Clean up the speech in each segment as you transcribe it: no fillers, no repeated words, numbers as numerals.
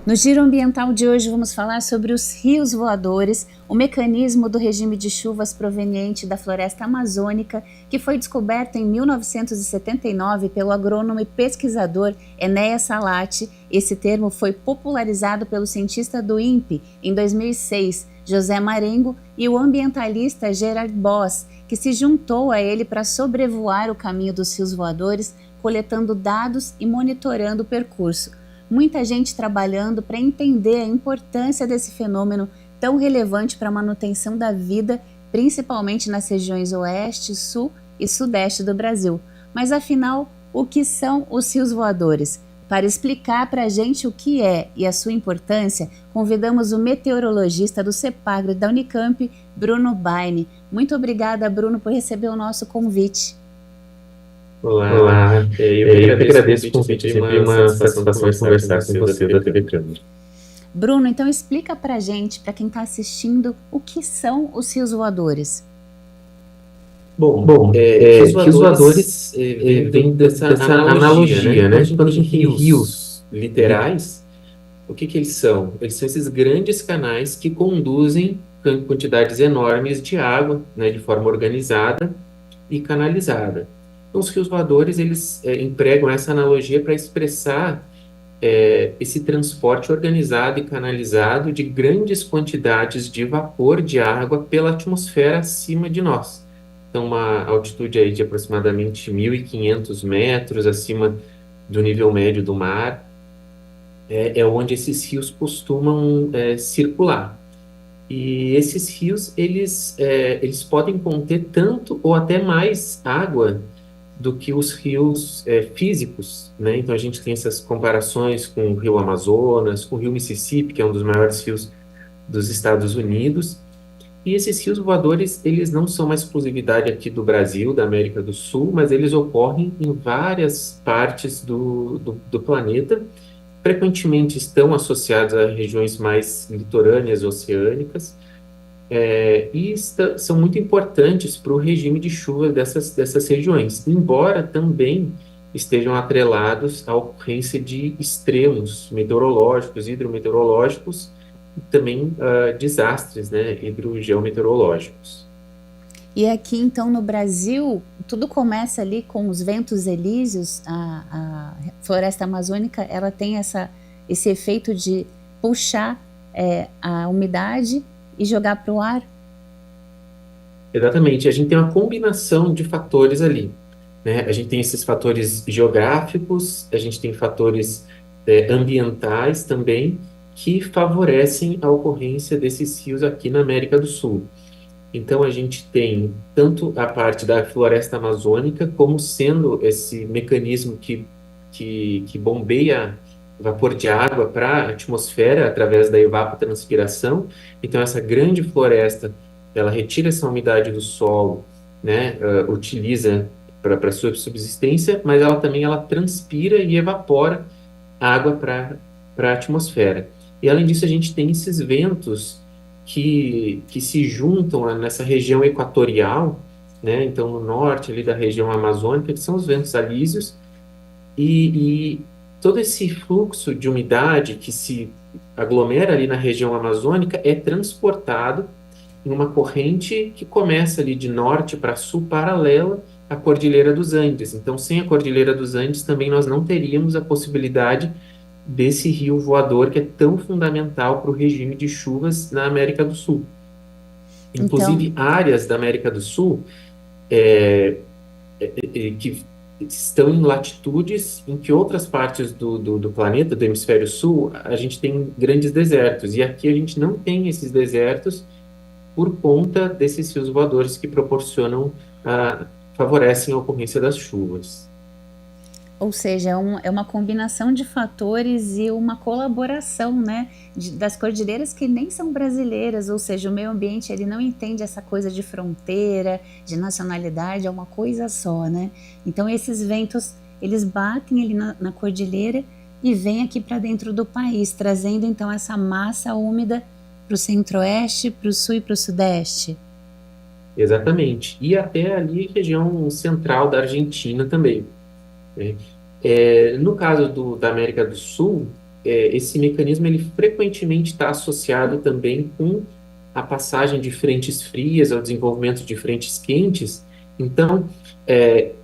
No Giro Ambiental de hoje vamos falar sobre os rios voadores, o mecanismo do regime de chuvas proveniente da floresta amazônica, que foi descoberto em 1979 pelo agrônomo e pesquisador Enéas Salati. Esse termo foi popularizado pelo cientista do INPE em 2006, José Marengo, e o ambientalista Gerard Boss, que se juntou a ele para sobrevoar o caminho dos rios voadores, coletando dados e monitorando o percurso. Muita gente trabalhando para entender a importância desse fenômeno tão relevante para a manutenção da vida, principalmente nas regiões oeste, sul e sudeste do Brasil. Mas afinal, o que são os rios voadores? Para explicar para a gente o que é e a sua importância, convidamos o meteorologista do CEPAGRE da Unicamp, Bruno Baine. Muito obrigada, Bruno, por receber o nosso convite. Olá, eu que agradeço o convite, é sempre uma satisfação conversar com você da TV Câmara. Bruno, então explica pra gente, para quem está assistindo, o que são os rios voadores. Rios voadores vem dessa analogia, né? Quando a gente tem rios literais, o que eles são? Eles são esses grandes canais que conduzem quantidades enormes de água, né, de forma organizada e canalizada. Então, os rios voadores, eles empregam essa analogia para expressar esse transporte organizado e canalizado de grandes quantidades de vapor de água pela atmosfera acima de nós. Então, uma altitude aí de aproximadamente 1.500 metros acima do nível médio do mar, é onde esses rios costumam circular. E esses rios, eles podem conter tanto ou até mais água do que os rios físicos, né? Então a gente tem essas comparações com o rio Amazonas, com o rio Mississippi, que é um dos maiores rios dos Estados Unidos. E esses rios voadores, eles não são uma exclusividade aqui do Brasil, da América do Sul, mas eles ocorrem em várias partes do planeta. Frequentemente estão associados a regiões mais litorâneas, oceânicas, são muito importantes para o regime de chuva dessas regiões, embora também estejam atrelados à ocorrência de extremos meteorológicos, hidrometeorológicos e também desastres, né, hidrogeometeorológicos. E aqui então no Brasil, tudo começa ali com os ventos elíseos. A floresta amazônica, ela tem esse efeito de puxar a umidade e jogar para o ar. Exatamente, a gente tem uma combinação de fatores ali, né? A gente tem esses fatores geográficos, a gente tem fatores ambientais também, que favorecem a ocorrência desses rios aqui na América do Sul. Então, a gente tem tanto a parte da floresta amazônica como sendo esse mecanismo que bombeia vapor de água para a atmosfera através da evapotranspiração. Então, essa grande floresta, ela retira essa umidade do solo, né, utiliza para sua subsistência, mas ela transpira e evapora água para a atmosfera. E, além disso, a gente tem esses ventos que se juntam nessa região equatorial, né? Então, no norte ali da região amazônica, que são os ventos alísios, e todo esse fluxo de umidade que se aglomera ali na região amazônica é transportado em uma corrente que começa ali de norte para sul, paralela à Cordilheira dos Andes. Então, sem a Cordilheira dos Andes, também nós não teríamos a possibilidade desse rio voador que é tão fundamental para o regime de chuvas na América do Sul. Inclusive, áreas da América do Sul que estão em latitudes em que outras partes do planeta, do hemisfério sul, a gente tem grandes desertos. E aqui a gente não tem esses desertos por conta desses rios voadores que favorecem a ocorrência das chuvas. Ou seja, é uma combinação de fatores e uma colaboração, né, das cordilheiras que nem são brasileiras, ou seja, o meio ambiente ele não entende essa coisa de fronteira, de nacionalidade, é uma coisa só, né? Então esses ventos, eles batem ali na cordilheira e vêm aqui para dentro do país, trazendo então essa massa úmida para o centro-oeste, para o sul e para o sudeste. Exatamente. E até ali região central da Argentina também, né? No caso da América do Sul, esse mecanismo ele frequentemente está associado também com a passagem de frentes frias ao desenvolvimento de frentes quentes. Então,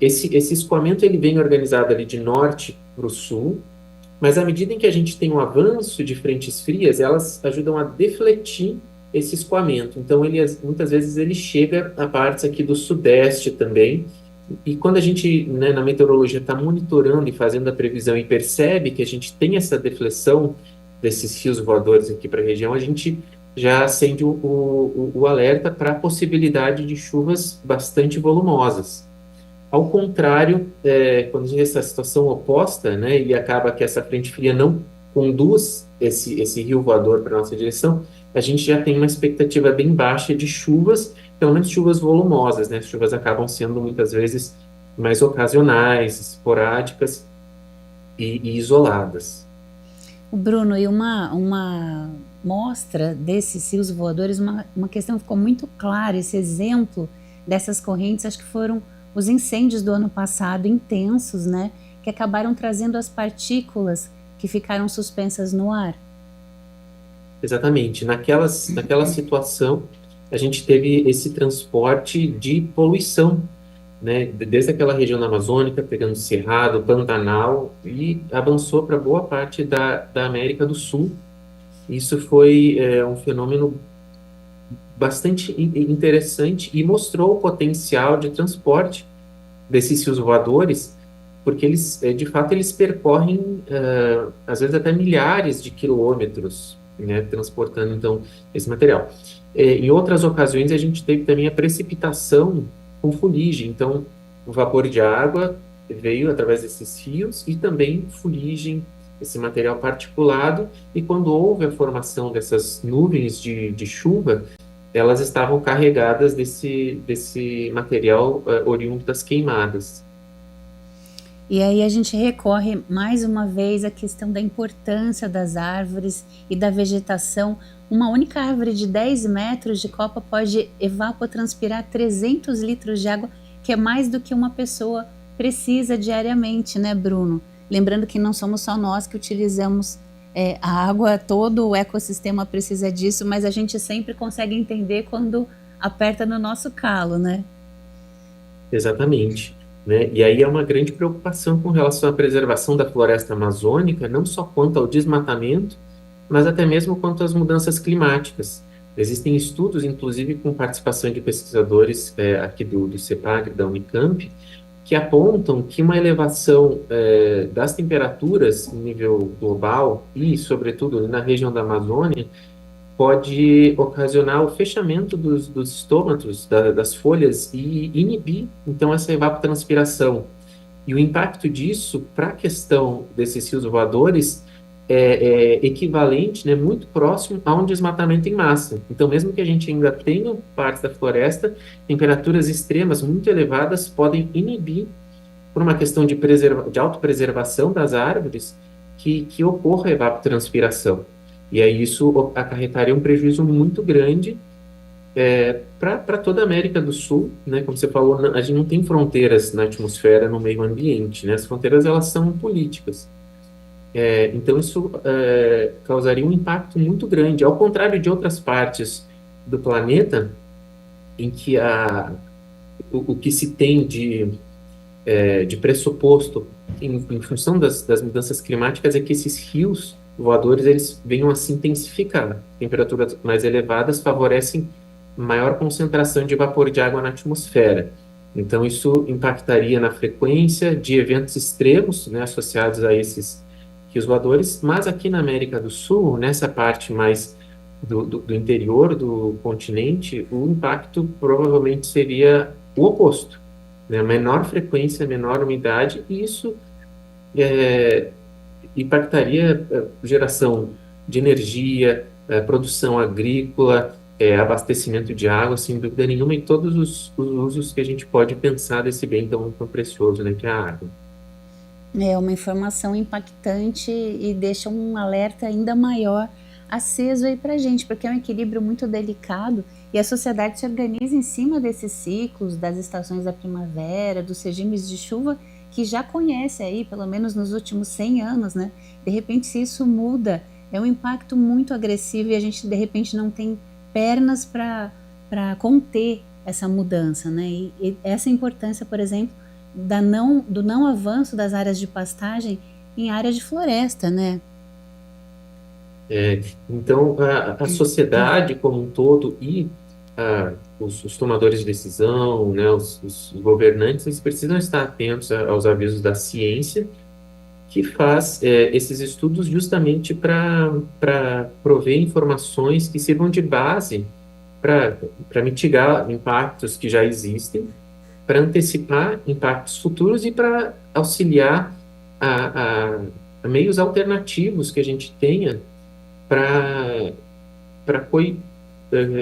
esse escoamento ele vem organizado ali de norte para o sul, mas à medida em que a gente tem um avanço de frentes frias, elas ajudam a defletir esse escoamento. Então, muitas vezes ele chega a partes aqui do sudeste também. E quando a gente, né, na meteorologia, está monitorando e fazendo a previsão e percebe que a gente tem essa deflexão desses rios voadores aqui para a região, a gente já acende o alerta para a possibilidade de chuvas bastante volumosas. Ao contrário, quando a gente tem essa situação oposta, né, e acaba que essa frente fria não conduz esse rio voador para a nossa direção, a gente já tem uma expectativa bem baixa de chuvas, pelo menos chuvas volumosas, né? As chuvas acabam sendo muitas vezes mais ocasionais, esporádicas e isoladas. O Bruno, e uma mostra desses rios voadores, uma questão que ficou muito clara, esse exemplo dessas correntes, acho que foram os incêndios do ano passado, intensos, né? Que acabaram trazendo as partículas que ficaram suspensas no ar. Exatamente. Naquela situação, a gente teve esse transporte de poluição, né? Desde aquela região da Amazônica, pegando Cerrado, Pantanal, e avançou para boa parte da América do Sul. Isso foi um fenômeno bastante interessante e mostrou o potencial de transporte desses rios voadores, porque eles, de fato, eles percorrem, às vezes, até milhares de quilômetros, né, transportando, então, esse material. Em outras ocasiões, a gente teve também a precipitação com fuligem, então, o vapor de água veio através desses rios e também fuligem, esse material particulado, e quando houve a formação dessas nuvens de chuva, elas estavam carregadas desse material oriundo das queimadas. E aí a gente recorre mais uma vez à questão da importância das árvores e da vegetação. Uma única árvore de 10 metros de copa pode evapotranspirar 300 litros de água, que é mais do que uma pessoa precisa diariamente, né, Bruno? Lembrando que não somos só nós que utilizamos a água, todo o ecossistema precisa disso, mas a gente sempre consegue entender quando aperta no nosso calo, né? Exatamente. Né? E aí é uma grande preocupação com relação à preservação da floresta amazônica, não só quanto ao desmatamento, mas até mesmo quanto às mudanças climáticas. Existem estudos, inclusive com participação de pesquisadores aqui do CEPAG, da Unicamp, que apontam que uma elevação das temperaturas em nível global e, sobretudo, na região da Amazônia, pode ocasionar o fechamento dos estômatos, das folhas e inibir, então, essa evapotranspiração. E o impacto disso para a questão desses rios voadores é equivalente, né, muito próximo a um desmatamento em massa. Então, mesmo que a gente ainda tenha partes da floresta, temperaturas extremas muito elevadas podem inibir, por uma questão de autopreservação das árvores, que ocorra a evapotranspiração. E aí isso acarretaria um prejuízo muito grande para toda a América do Sul, né? Como você falou, a gente não tem fronteiras na atmosfera, no meio ambiente, né? As fronteiras, elas são políticas. Então isso causaria um impacto muito grande, ao contrário de outras partes do planeta, em que o que se tem de pressuposto em função das mudanças climáticas é que esses rios voadores eles venham a se intensificar. Temperaturas mais elevadas favorecem maior concentração de vapor de água na atmosfera. Então, isso impactaria na frequência de eventos extremos, né, associados a esses rios voadores, mas aqui na América do Sul, nessa parte mais do interior do continente, o impacto provavelmente seria o oposto, né? Menor frequência, menor umidade, e isso impactaria geração de energia, produção agrícola, abastecimento de água, sem dúvida nenhuma, e todos os usos que a gente pode pensar desse bem tão precioso, né, que é a água. É uma informação impactante e deixa um alerta ainda maior aceso aí pra gente, porque é um equilíbrio muito delicado e a sociedade se organiza em cima desses ciclos, das estações da primavera, dos regimes de chuva que já conhece aí, pelo menos nos últimos 100 anos, né? De repente, se isso muda, é um impacto muito agressivo e a gente, de repente, não tem pernas para conter essa mudança, né? E essa importância, por exemplo, do não avanço das áreas de pastagem em área de floresta, né? Então, a sociedade como um todo e os tomadores de decisão, né, os governantes, eles precisam estar atentos aos avisos da ciência, que faz esses estudos justamente para prover informações que sirvam de base para mitigar impactos que já existem, para antecipar impactos futuros e para auxiliar a meios alternativos que a gente tenha para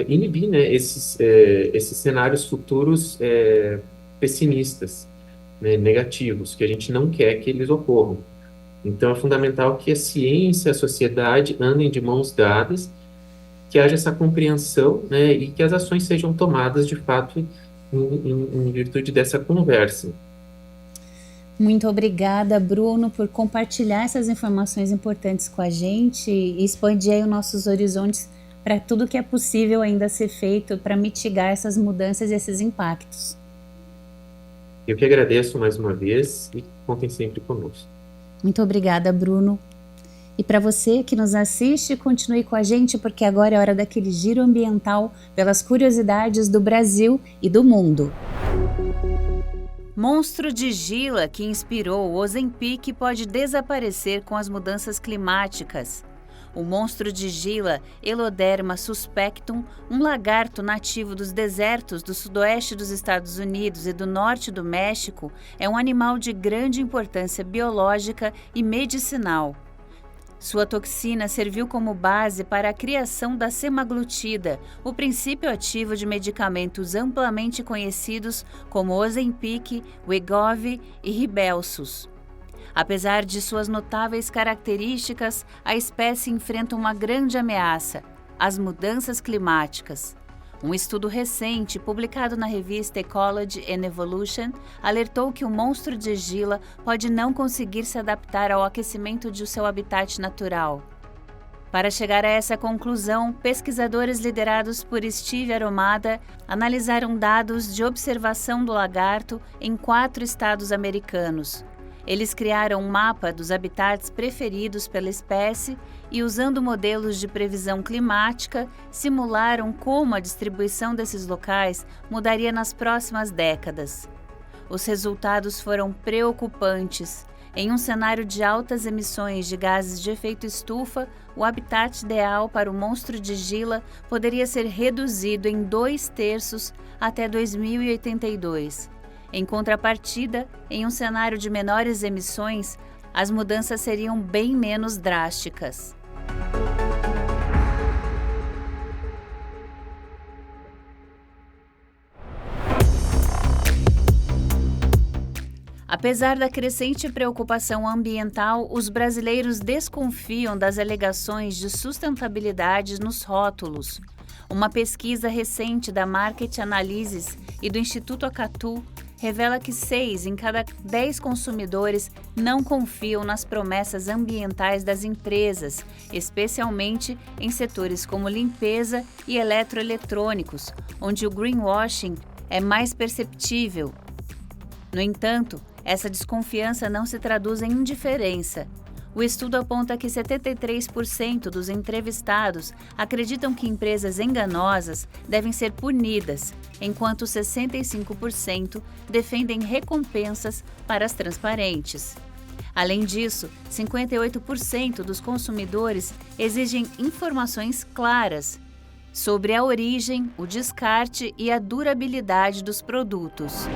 inibir, né, esses cenários futuros pessimistas, né, negativos, que a gente não quer que eles ocorram. Então, é fundamental que a ciência e a sociedade andem de mãos dadas, que haja essa compreensão, né, e que as ações sejam tomadas, de fato, em virtude dessa conversa. Muito obrigada, Bruno, por compartilhar essas informações importantes com a gente e expandir aí os nossos horizontes para tudo que é possível ainda ser feito para mitigar essas mudanças e esses impactos. Eu que agradeço mais uma vez e contem sempre conosco. Muito obrigada, Bruno. E para você que nos assiste, continue com a gente, porque agora é hora daquele giro ambiental pelas curiosidades do Brasil e do mundo. Monstro de Gila que inspirou o Ozempic pode desaparecer com as mudanças climáticas. O monstro de Gila, Eloderma suspectum, um lagarto nativo dos desertos do sudoeste dos Estados Unidos e do norte do México, é um animal de grande importância biológica e medicinal. Sua toxina serviu como base para a criação da semaglutida, o princípio ativo de medicamentos amplamente conhecidos como Ozempic, Wegovy e Rybelsus. Apesar de suas notáveis características, a espécie enfrenta uma grande ameaça: as mudanças climáticas. Um estudo recente, publicado na revista Ecology and Evolution, alertou que o monstro de Gila pode não conseguir se adaptar ao aquecimento de seu habitat natural. Para chegar a essa conclusão, pesquisadores liderados por Steve Aromada analisaram dados de observação do lagarto em 4 estados americanos. Eles criaram um mapa dos habitats preferidos pela espécie e, usando modelos de previsão climática, simularam como a distribuição desses locais mudaria nas próximas décadas. Os resultados foram preocupantes. Em um cenário de altas emissões de gases de efeito estufa, o habitat ideal para o monstro de Gila poderia ser reduzido em 2/3 até 2082. Em contrapartida, em um cenário de menores emissões, as mudanças seriam bem menos drásticas. Apesar da crescente preocupação ambiental, os brasileiros desconfiam das alegações de sustentabilidade nos rótulos. Uma pesquisa recente da Market Analysis e do Instituto Acatu revela que 6 em cada 10 consumidores não confiam nas promessas ambientais das empresas, especialmente em setores como limpeza e eletroeletrônicos, onde o greenwashing é mais perceptível. No entanto, essa desconfiança não se traduz em indiferença. O estudo aponta que 73% dos entrevistados acreditam que empresas enganosas devem ser punidas, enquanto 65% defendem recompensas para as transparentes. Além disso, 58% dos consumidores exigem informações claras sobre a origem, o descarte e a durabilidade dos produtos.